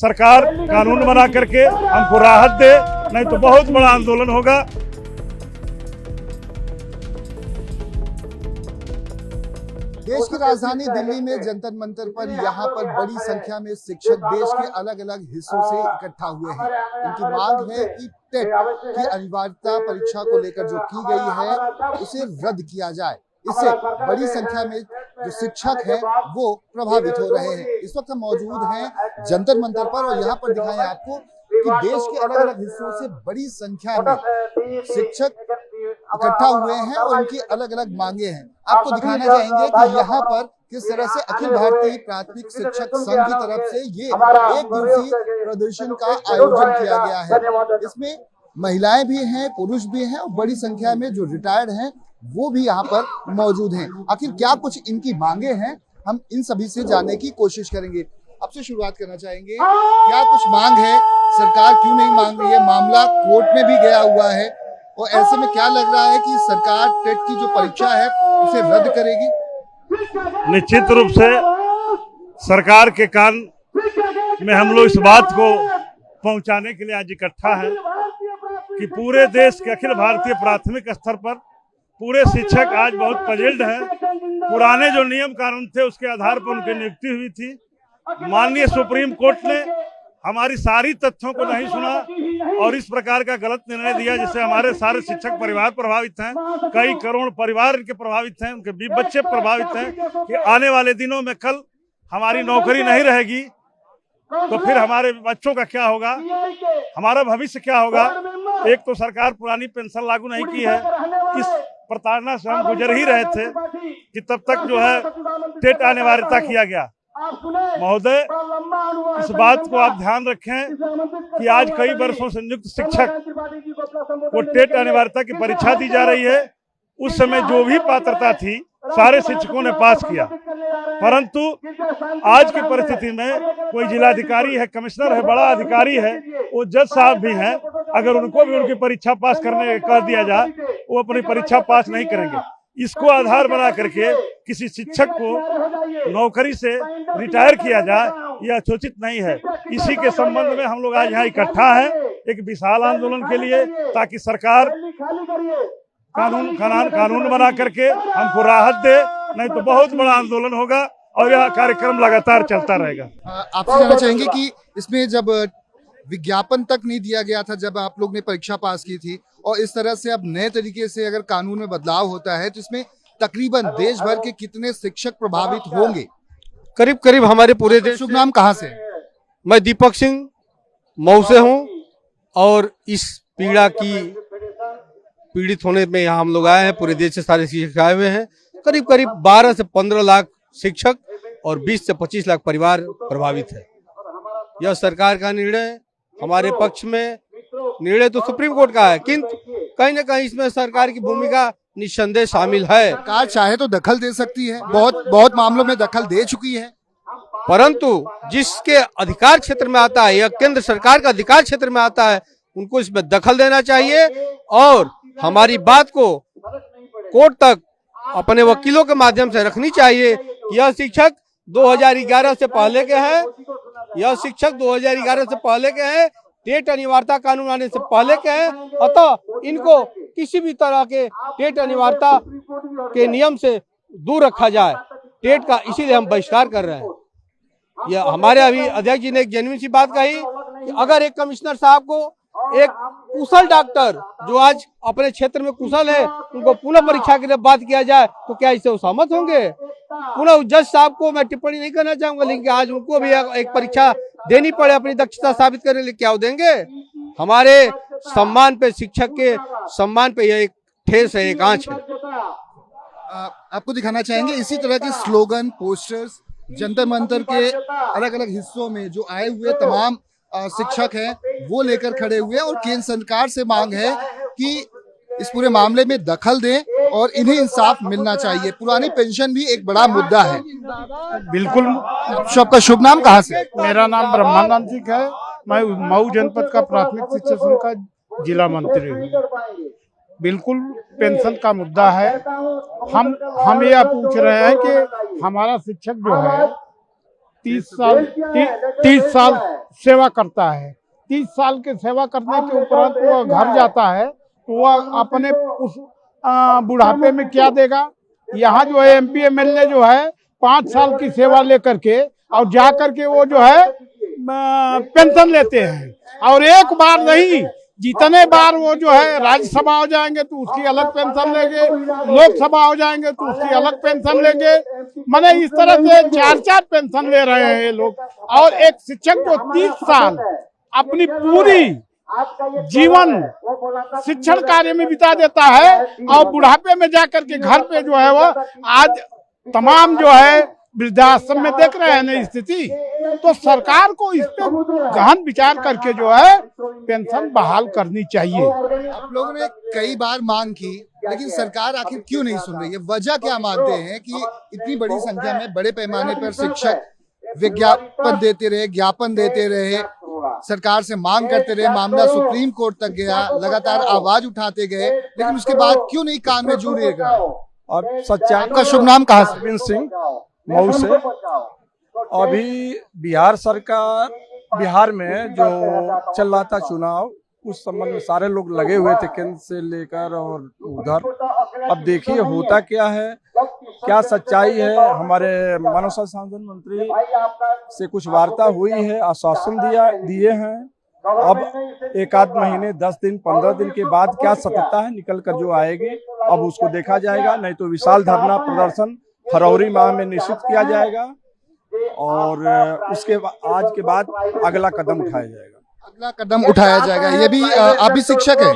सरकार कानून बना करके हमको राहत दे, नहीं तो बहुत बड़ा आंदोलन होगा। देश की राजधानी दिल्ली में जंतर मंतर पर यहाँ पर बड़ी संख्या में शिक्षक देश के अलग अलग हिस्सों से इकट्ठा हुए हैं। इनकी मांग है कि टेट की अनिवार्यता परीक्षा को लेकर जो की गई है उसे रद्द किया जाए। इससे बड़ी संख्या में जो शिक्षक हैं वो प्रभावित हो रहे हैं। इस वक्त हम मौजूद हैं जंतर मंतर पर और यहाँ पर दिखाएं आपको कि देश के अलग अलग हिस्सों से बड़ी संख्या में शिक्षक इकट्ठा हुए हैं और उनकी अलग अलग मांगे हैं। आपको दिखाना चाहेंगे कि यहाँ पर किस तरह से अखिल भारतीय प्राथमिक शिक्षक संघ की तरफ से ये एक दिवसीय प्रदर्शन का आयोजन किया गया है। इसमें महिलाएं भी हैं, पुरुष भी हैं और बड़ी संख्या में जो रिटायर्ड हैं वो भी यहाँ पर मौजूद हैं। आखिर क्या कुछ इनकी मांगे हैं, हम इन सभी से जानने की कोशिश करेंगे। आपसे शुरुआत करना चाहेंगे, क्या कुछ मांग है, सरकार क्यों नहीं मांग रही है? मामला कोर्ट में भी गया हुआ है और ऐसे में क्या लग रहा है कि सरकार टेट की जो परीक्षा है उसे रद्द करेगी? निश्चित रूप से सरकार के कान में हम लोग इस बात को पहुंचाने के लिए आज इकट्ठा है कि पूरे देश के अखिल भारतीय प्राथमिक स्तर पर पूरे शिक्षक आज बहुत पजेल्ड हैं। पुराने जो नियम कानून थे उसके आधार पर उनकी नियुक्ति हुई थी। माननीय सुप्रीम कोर्ट ने हमारी सारी तथ्यों को नहीं सुना और इस प्रकार का गलत निर्णय दिया जिससे हमारे सारे शिक्षक परिवार प्रभावित हैं। कई करोड़ परिवार इनके प्रभावित हैं, उनके भी बच्चे प्रभावित हैं कि आने वाले दिनों में कल हमारी नौकरी नहीं रहेगी तो फिर हमारे बच्चों का क्या होगा, हमारा भविष्य क्या होगा। एक तो सरकार पुरानी पेंशन लागू नहीं की है, इस प्रताड़ना से हम गुजर ही रहे थे कि तब तक जो है टेट अनिवार्यता किया गया। महोदय, इस बात को आप ध्यान रखें कि आज कई वर्षों से नियुक्त शिक्षक को टेट अनिवार्यता की परीक्षा दी जा रही है। उस समय जो भी पात्रता थी सारे शिक्षकों ने पास किया, परंतु आज की परिस्थिति में कोई जिलाधिकारी है, कमिश्नर है, बड़ा अधिकारी है, वो जज साहब भी हैं, अगर उनको भी उनकी परीक्षा पास करने कर दिया जाए वो अपनी परीक्षा पास नहीं करेंगे। इसको आधार बना करके किसी शिक्षक को नौकरी से रिटायर किया जाए यह उचित नहीं है। इसी के संबंध में हम लोग आज यहाँ इकट्ठा हैं एक विशाल आंदोलन के लिए, ताकि सरकार कानून बना करके हमको राहत दे, नहीं तो बहुत बड़ा आंदोलन होगा और यह कार्यक्रम लगातार चलता रहेगा। आपसे जानना चाहेंगे कि इसमें जब विज्ञापन तक नहीं दिया गया था जब आप लोग ने परीक्षा पास की थी और इस तरह से अब नए तरीके से अगर कानून में बदलाव होता है तो इसमें तकरीबन देश भर के कितने शिक्षक प्रभावित होंगे? करीब करीब हमारे पूरे देश। शुभ नाम कहाँ से? मैं दीपक सिंह मऊ से हूँ और इस पीड़ा की पीड़ित होने में यहाँ हम लोग आए हैं। पूरे देश से सारे शिक्षक आए हुए हैं। करीब करीब 12 से 15 लाख शिक्षक और 20 से 25 लाख परिवार प्रभावित है। यह सरकार का निर्णय हमारे पक्ष में, निर्णय तो सुप्रीम कोर्ट का है, किंतु कहीं न कहीं इसमें सरकार की भूमिका निस्संदेह शामिल है। सरकार चाहे तो दखल दे सकती है, बहुत मामलों में दखल दे चुकी है, परंतु जिसके अधिकार क्षेत्र में आता है या केंद्र सरकार का अधिकार क्षेत्र में आता है उनको इसमें दखल देना चाहिए और हमारी बात को कोर्ट तक अपने वकीलों के माध्यम से रखनी चाहिए। यह शिक्षक 2011 से पहले के हैं, यह शिक्षक 2011 से पहले के हैं, टेट अनिवार्यता कानून आने से पहले के हैं, अतः इनको किसी भी तरह के टेट अनिवार्यता के नियम से दूर रखा जाए। टेट का इसीलिए हम बहिष्कार कर रहे हैं। यह हमारे अभी अध्यक्ष जी ने एक जेन्युइन सी बात कही कि अगर एक कमिश्नर साहब को एक कुशल डॉक्टर जो आज अपने क्षेत्र में कुशल है उनको पुनः परीक्षा के लिए बात किया जाए तो क्या इससे वो सहमत होंगे? पुनः जज साहब को मैं टिप्पणी नहीं करना चाहूंगा, लेकिन आज उनको भी एक परीक्षा देनी पड़े अपनी दक्षता साबित करने के लिए, क्या वो देंगे? हमारे सम्मान पे, शिक्षक के सम्मान पे यह एक ठेस है, एक आंच है। आपको दिखाना चाहेंगे इसी तरह के स्लोगन, पोस्टर्स जंतर मंतर के अलग अलग हिस्सों में जो आए हुए तमाम शिक्षक हैं वो लेकर खड़े हुए और केंद्र सरकार से मांग है कि इस पूरे मामले में दखल दें और इन्हें इंसाफ मिलना चाहिए। पुरानी पेंशन भी एक बड़ा मुद्दा है। बिल्कुल। आपका शुभ नाम कहाँ से? मेरा नाम ब्रह्मानंद सिंह है। मैं मऊ जनपद का प्राथमिक शिक्षा संघ का जिला मंत्री हूँ। बिल्कुल पेंशन का मुद्दा है। हम यह पूछ रहे हैं कि हमारा शिक्षक जो है 30 साल सेवा करता है। 30 साल के सेवा करने के उपरांत वह घर जाता है तो वह अपने उस बुढ़ापे में क्या देगा। यहाँ जो है MP MLA जो है 5 साल की सेवा लेकर के और जा करके वो जो है पेंशन लेते हैं और एक बार नहीं जितने बार वो जो है राज्यसभा हो जाएंगे तो उसकी अलग पेंशन लेंगे, लोकसभा हो जाएंगे तो उसकी अलग पेंशन लेंगे। माने इस तरह से 4-4 पेंशन ले रहे हैं ये लोग। और एक शिक्षक जो 30 साल अपनी पूरी जीवन शिक्षण कार्य में बिता देता है और बुढ़ापे में जाकर के घर पे जो है वो आज तमाम जो है वृद्धाश्रम में देख रहे हैं ना स्थिति, तो सरकार को इस पे गहन विचार करके जो है पेंशन बहाल करनी चाहिए। आप लोगों ने कई बार मांग की लेकिन सरकार आखिर क्यों नहीं सुन रही है? वजह क्या मानते हैं कि इतनी बड़ी संख्या में बड़े पैमाने पर शिक्षक विज्ञापन देते रहे, ज्ञापन देते रहे, सरकार से मांग करते रहे, मामला सुप्रीम कोर्ट तक गया, लगातार आवाज उठाते गए, लेकिन उसके बाद क्यों नहीं कान में जू रहेगा? और सच्चाई आपका शुभ नाम कहाँ से? अरविंद सिंह मऊ से। अभी बिहार सरकार, बिहार में जो चल रहा था चुनाव, उस संबंध में सारे लोग लगे हुए थे केंद्र से लेकर और उधर। अब देखिए होता क्या है, क्या सच्चाई है। हमारे मानव संसाधन मंत्री से कुछ वार्ता हुई है, आश्वासन दिए हैं। अब एक आध महीने 10 दिन 15 दिन के बाद क्या सत्यता है निकल कर जो आएगी अब उसको देखा जाएगा। नहीं तो विशाल धरना प्रदर्शन फरवरी माह में निश्चित किया जाएगा और उसके आज के बाद अगला कदम उठाया जाएगा। अगला कदम उठाया जाएगा। ये भी आप भी शिक्षक हैं,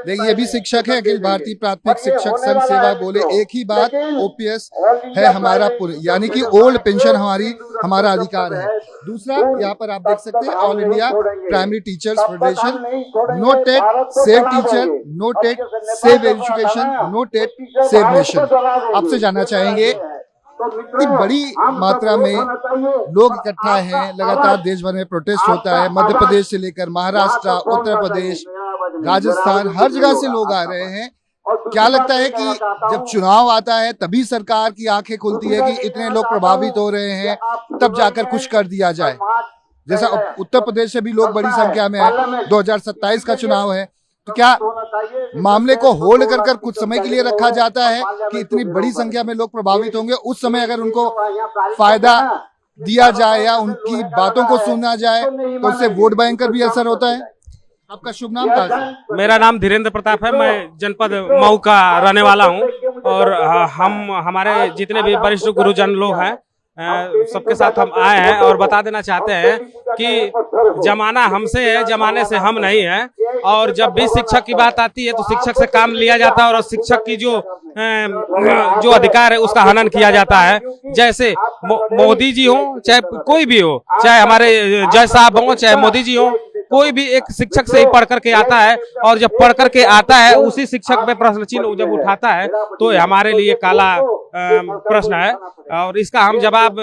देखिए ये भी शिक्षक है, अखिल भारतीय प्राथमिक शिक्षक संघ सेवा बोले एक ही बात, OPS है हमारा यानी कि ओल्ड पेंशन हमारा अधिकार है। दूसरा यहाँ पर आप देख सकते हैं All India Primary Teachers Federation, no TET save teacher, no TET save education, no TET save nation. आपसे जानना चाहेंगे इतनी बड़ी मात्रा में लोग इकट्ठा हैं, लगातार देश भर में प्रोटेस्ट होता है, मध्य प्रदेश से लेकर महाराष्ट्र, उत्तर प्रदेश, राजस्थान, हर जगह से लोग आ रहे हैं। क्या लगता है कि जब चुनाव आता है तभी सरकार की आंखें खुलती है कि इतने लोग प्रभावित हो रहे हैं, तब जाकर कुछ कर दिया जाए? जैसा उत्तर प्रदेश से भी लोग बड़ी संख्या में है, 2027 का चुनाव है, तो क्या मामले को होल्ड कर कुछ समय के लिए रखा जाता है कि इतनी बड़ी संख्या में लोग प्रभावित होंगे, उस समय अगर उनको फायदा दिया जाए या उनकी बातों को सुना जाए तो उससे वोट बैंक पर भी असर होता है? आपका शुभ नाम क्या है? मेरा नाम धीरेन्द्र प्रताप है, मैं जनपद मऊ का रहने वाला हूं और हमारे जितने भी वरिष्ठ गुरुजन लोग हैं सबके साथ हम आए हैं और बता देना चाहते हैं कि जमाना हमसे है, जमाने से हम नहीं है। और जब भी शिक्षक की बात आती है तो शिक्षक से काम लिया जाता है और शिक्षक की जो अधिकार है उसका हनन किया जाता है। जैसे मोदी जी हो चाहे कोई भी हो, चाहे हमारे जय साहब हो चाहे मोदी जी हो, कोई भी एक शिक्षक से ही पढ़ करके आता है और जब पढ़ करके आता है उसी शिक्षक पे प्रश्न चिन्ह जब उठाता है तो हमारे लिए काला प्रश्न है और इसका हम जवाब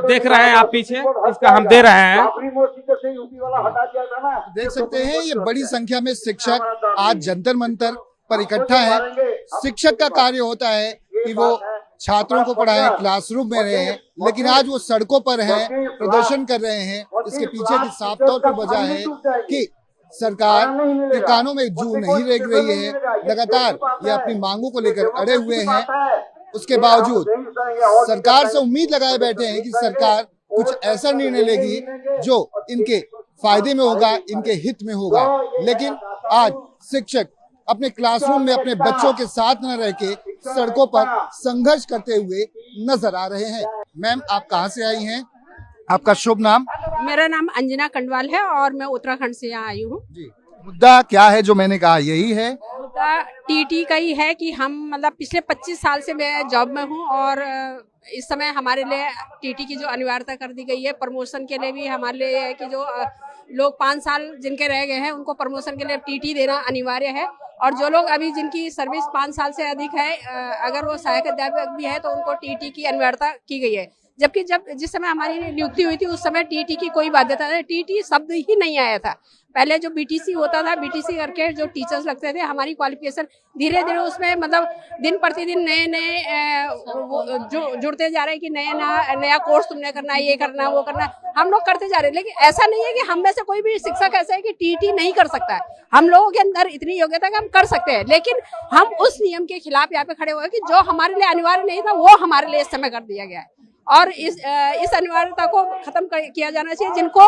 देख रहे हैं। आप पीछे इसका हम दे रहे हैं। देख सकते हैं ये बड़ी संख्या में शिक्षक आज जंतर मंतर पर इकट्ठा है। शिक्षक का कार्य होता है कि वो छात्रों को पढ़ाएं, क्लासरूम में रहे, लेकिन आज वो सड़कों पर हैं, प्रदर्शन कर रहे हैं। इसके पीछे की साफ तौर पर वजह है कि सरकार के कानों में जू नहीं रेंग रही है, लगातार ये अपनी मांगों को लेकर अड़े हुए हैं। उसके बावजूद सरकार से उम्मीद लगाए बैठे हैं कि सरकार कुछ ऐसा निर्णय लेगी जो इनके फायदे में होगा, इनके हित में होगा। लेकिन आज शिक्षक अपने क्लासरूम में अपने बच्चों के साथ न रह के सड़कों पर संघर्ष करते हुए नजर आ रहे हैं। मैम आप कहाँ से आई हैं? आपका शुभ नाम? मेरा नाम अंजना कंडवाल है और मैं उत्तराखंड से यहाँ आई हूँ। जी, मुद्दा क्या है जो मैंने कहा यही है? मुद्दा टीटी का ही है कि हम मतलब पिछले 25 साल से मैं जॉब में हूँ और इस समय हमारे लिए टीटी की जो अनिवार्यता कर दी गई है, प्रमोशन के लिए भी हमारे लिए है कि जो लोग 5 साल जिनके रह गए हैं उनको प्रमोशन के लिए टीटी देना अनिवार्य है। और जो लोग अभी जिनकी सर्विस 5 साल से अधिक है, अगर वो सहायक अध्यापक भी है तो उनको टीटी की अनिवार्यता की गई है। जबकि जिस समय हमारी नियुक्ति हुई थी उस समय टीटी की कोई बाध्यता नहीं, टीटी शब्द ही नहीं आया था। पहले जो बीटीसी होता था, बीटीसी करके जो टीचर्स लगते थे, हमारी क्वालिफिकेशन धीरे धीरे उसमें मतलब दिन प्रतिदिन नए नए जुड़ते जा रहे हैं कि नया कोर्स तुमने करना है, ये करना है, वो करना है, हम लोग करते जा रहे हैं। लेकिन ऐसा नहीं है कि हम में से कोई भी शिक्षक ऐसा है कि टीटी नहीं कर सकता है। हम लोगों के अंदर इतनी योग्यता कि हम कर सकते हैं, लेकिन हम उस नियम के खिलाफ यहाँ पे खड़े हुए कि जो हमारे लिए अनिवार्य नहीं था वो हमारे लिए इस समय कर दिया गया है। और इस अनिवार्यता को खत्म किया जाना चाहिए। जिनको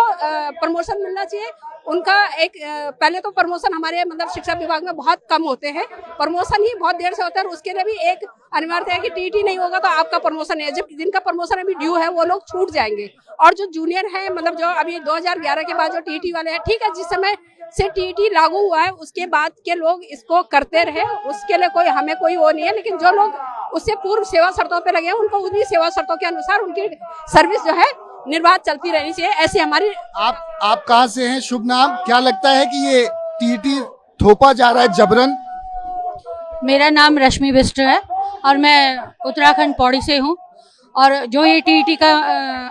प्रमोशन मिलना चाहिए उनका एक पहले तो प्रमोशन हमारे मतलब शिक्षा विभाग में बहुत कम होते हैं, प्रमोशन ही बहुत देर से होता है। उसके लिए भी एक अनिवार्यता है कि टीटी नहीं होगा तो आपका प्रमोशन है, जब जिनका प्रमोशन अभी ड्यू है वो लोग छूट जाएंगे। और जो जूनियर है मतलब जो अभी 2011 के बाद जो टीटी वाले हैं, ठीक है, जिस समय से टीटी लागू हुआ है उसके बाद के लोग इसको करते रहे, उसके लिए हमें कोई वो नहीं है। लेकिन जो लोग उससे पूर्व सेवा शर्तों पे लगे हैं उनको उन्हीं सेवा शर्तों के अनुसार उनकी सर्विस जो है निर्बाध चलती रहनी चाहिए, ऐसी हमारी। आप कहाँ से हैं? शुभ नाम? क्या लगता है कि ये टीटी थोपा जा रहा है जबरन? मेरा नाम रश्मि बिष्ट है और मैं उत्तराखंड पौड़ी से हूँ। और जो ये टीटी का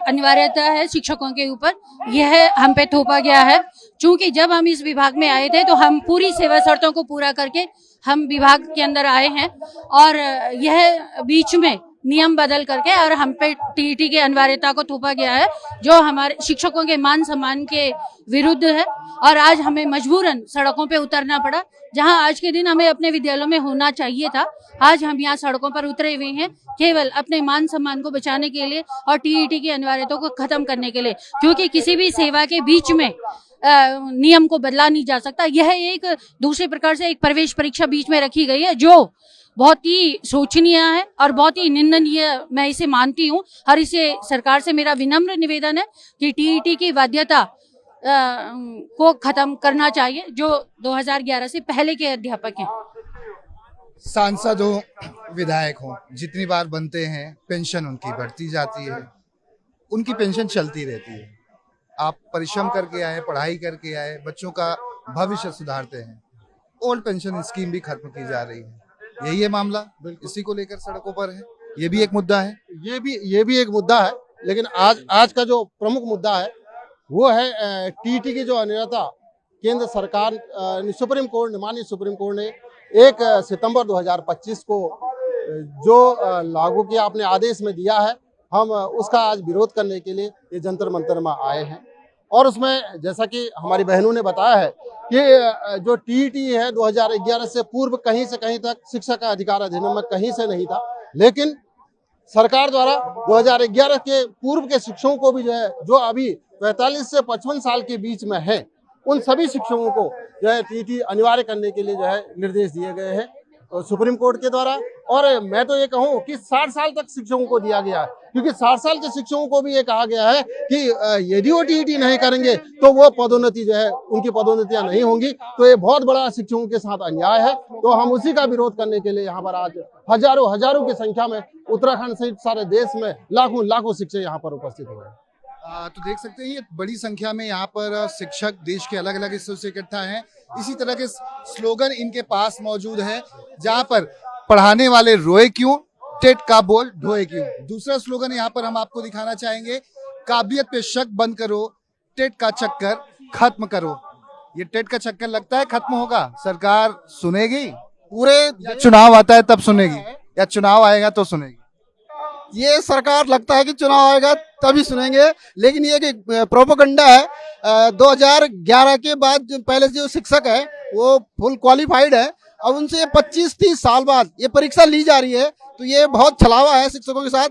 अनिवार्यता है शिक्षकों के ऊपर, यह हम पे थोपा गया है। चूंकि जब हम इस विभाग में आए थे तो हम पूरी सेवा शर्तों को पूरा करके हम विभाग के अंदर आए हैं, और यह बीच में नियम बदल करके और हम पे टीटी के अनिवार्यता को थोपा गया है, जो हमारे शिक्षकों के मान सम्मान के विरुद्ध है। और आज हमें मजबूरन सड़कों पे उतरना पड़ा, जहां आज के दिन हमें अपने विद्यालयों में होना चाहिए था। आज हम यहाँ सड़कों पर उतरे हुए हैं केवल अपने मान सम्मान को बचाने के लिए और टीईटी की अनिवार्यता को खत्म करने के लिए, क्योंकि किसी भी सेवा के बीच में नियम को बदला नहीं जा सकता। यह एक दूसरे प्रकार से एक प्रवेश परीक्षा बीच में रखी गई है, जो बहुत ही शोचनीय है और बहुत ही निंदनीय मैं इसे मानती हूँ। और इसे सरकार से मेरा विनम्र निवेदन है कि टीईटी की बाध्यता को खत्म करना चाहिए, जो 2011 से पहले के अध्यापक हैं। सांसद हो, विधायक हो, जितनी बार बनते हैं पेंशन उनकी बढ़ती जाती है, उनकी पेंशन चलती रहती है। आप परिश्रम करके आए, पढ़ाई करके आए, बच्चों का भविष्य सुधारते हैं, ओल्ड पेंशन स्कीम भी खत्म की जा रही है। यही है मामला, इसी को लेकर सड़कों पर है। ये भी एक मुद्दा है। ये भी एक मुद्दा है, लेकिन आज का जो प्रमुख मुद्दा है वो है टीटी की जो अनिवार्यता केंद्र सरकार सुप्रीम कोर्ट, माननीय सुप्रीम कोर्ट ने 1 सितंबर 2025 को जो लागू किया, अपने आदेश में दिया है, हम उसका आज विरोध करने के लिए ये जंतर मंतर में आए हैं। और उसमें जैसा कि हमारी बहनों ने बताया है कि जो टीटी है 2011 से पूर्व कहीं से कहीं तक शिक्षा का अधिकार अधिनियम में कहीं से नहीं था, लेकिन सरकार द्वारा 2011 के पूर्व के शिक्षकों को भी जो अभी 45 से 55 साल के बीच में है, उन सभी शिक्षकों को टीटी अनिवार्य करने के लिए निर्देश दिए गए हैं सुप्रीम कोर्ट के द्वारा। और मैं तो ये कहूँ कि 60 साल तक शिक्षकों को दिया गया है, क्योंकि 60 साल के शिक्षकों को भी ये कहा गया है कि यदि वो टीटी नहीं करेंगे तो वो पदोन्नति उनकी पदोन्नतियां नहीं होंगी। तो ये बहुत बड़ा शिक्षकों के साथ अन्याय है। तो हम उसी का विरोध करने के लिए यहाँ पर आज हजारों की संख्या में उत्तराखंड सहित सारे देश में लाखों शिक्षक यहाँ पर उपस्थित हुए हैं। तो देख सकते हैं ये बड़ी संख्या में यहाँ पर शिक्षक देश के अलग अलग हिस्सों से इकट्ठा हैं। इसी तरह के स्लोगन इनके पास मौजूद है, जहाँ पर पढ़ाने वाले रोए क्यों, टेट का बोल ढोए क्यों। दूसरा स्लोगन यहाँ पर हम आपको दिखाना चाहेंगे, काबिलियत पे शक बंद करो, टेट का चक्कर खत्म करो। ये टेट का चक्कर लगता है खत्म होगा, सरकार सुनेगी? पूरे चुनाव आता है तब सुनेगी या चुनाव आएगा तो सुनेगी? ये सरकार लगता है कि चुनाव आएगा तभी सुनेंगे, लेकिन ये एक प्रोपेगेंडा है। 2011 के बाद पहले जो शिक्षक है वो फुल क्वालिफाइड है, अब उनसे 25-30 साल बाद ये परीक्षा ली जा रही है, तो ये बहुत छलावा है शिक्षकों के साथ।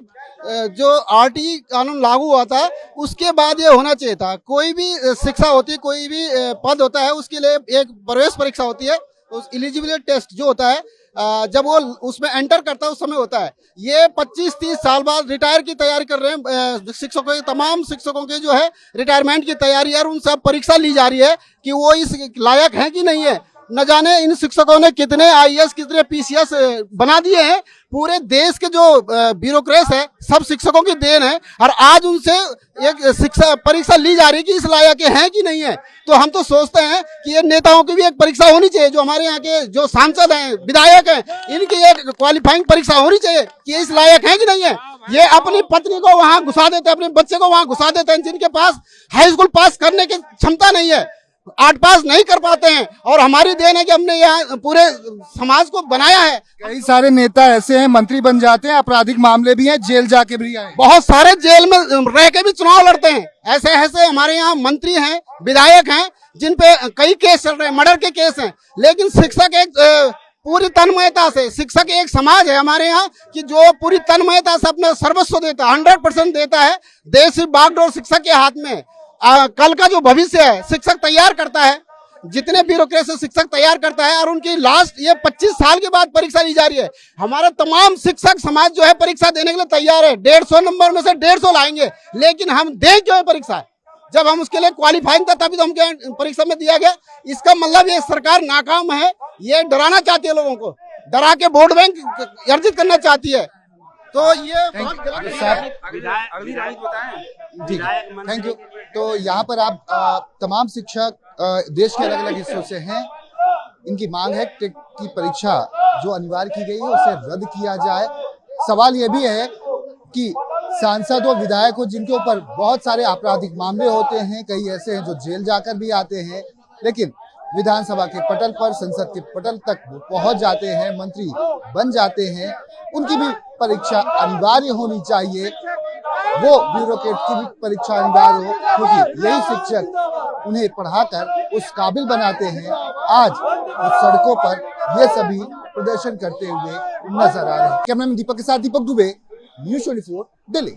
जो आरटी कानून लागू हुआ था उसके बाद ये होना चाहिए था। कोई भी शिक्षा होती है, कोई भी पद होता है, उसके लिए एक प्रवेश परीक्षा होती है, उस एलिजिबिलिटी टेस्ट जो होता है, जब वो उसमें एंटर करता है उस समय होता है। ये 25-30 साल बाद रिटायर की तैयारी कर रहे हैं शिक्षकों, तमाम शिक्षकों के जो है रिटायरमेंट की तैयारी है, और उन सब परीक्षा ली जा रही है कि वो इस लायक हैं कि नहीं है। न जाने इन शिक्षकों ने कितने आईएएस कितने पीसीएस बना दिए हैं। पूरे देश के जो ब्यूरोक्रेट्स है सब शिक्षकों की देन है, और आज उनसे एक शिक्षा परीक्षा ली जा रही है कि इस लायक हैं कि नहीं है। तो हम तो सोचते हैं कि ये नेताओं की भी एक परीक्षा होनी चाहिए, जो हमारे यहाँ के जो सांसद हैं, विधायक हैं, इनकी एक क्वालिफाइंग परीक्षा होनी चाहिए कि इस लायक हैं कि नहीं है। ये अपनी पत्नी को वहां घुसा देते हैं, अपने बच्चे को वहां घुसा देते हैं, जिनके पास हाई स्कूल पास करने की क्षमता नहीं है, 8 पास नहीं कर पाते हैं। और हमारी देन है कि हमने यहाँ पूरे समाज को बनाया है। कई सारे नेता ऐसे हैं, मंत्री बन जाते हैं, आपराधिक मामले भी हैं, जेल जाके भी आए। बहुत सारे जेल में रह के भी चुनाव लड़ते हैं। ऐसे ऐसे हमारे यहाँ मंत्री हैं, विधायक हैं, जिन पे कई केस चल रहे हैं, मर्डर के केस हैं। लेकिन शिक्षक एक पूरी तन्मयता से, शिक्षक एक समाज है हमारे यहाँ कि जो पूरी तन्मयता से अपना सर्वस्व देता है, 100% देता है। देश सिर्फ बागडोर शिक्षक के हाथ में है। कल का जो भविष्य है शिक्षक तैयार करता है, जितने ब्यूरोक्रेसी शिक्षक तैयार करता है। और उनकी लास्ट ये 25 साल के बाद परीक्षा ली जा रही है। हमारा तमाम शिक्षक समाज जो है परीक्षा देने के लिए तैयार है। 150 नंबर में से 150 लाएंगे, लेकिन हम दें क्यों है परीक्षा? जब हम उसके लिए क्वालिफाइंग था तभी तो हम परीक्षा में दिया गया। इसका मतलब ये सरकार नाकाम है, ये डराना चाहती है लोगों को, डरा के वोट बैंक अर्जित करना चाहती है। तो ये बहुत गलत है। ठीक है, थैंक यू। तो यहाँ पर आप तमाम शिक्षक देश के अलग अलग हिस्सों से हैं। इनकी मांग है टेट की परीक्षा जो अनिवार्य की गई है उसे रद्द किया जाए। सवाल ये भी है कि सांसद और विधायक हो जिनके ऊपर बहुत सारे आपराधिक मामले होते हैं, कई ऐसे हैं जो जेल जाकर भी आते हैं, लेकिन विधानसभा के पटल पर, संसद के पटल तक पहुंच जाते हैं, मंत्री बन जाते हैं। उनकी भी परीक्षा अनिवार्य होनी चाहिए, वो ब्यूरोक्रेट की भी परीक्षा अनिवार्य हो, क्योंकि यही शिक्षक उन्हें पढ़ाकर उस काबिल बनाते हैं। आज उस सड़कों पर ये सभी प्रदर्शन करते हुए नजर आ रहे हैं। कैमरामैन दीपक के साथ दीपक दुबे, न्यूज़ 24 दिल्ली।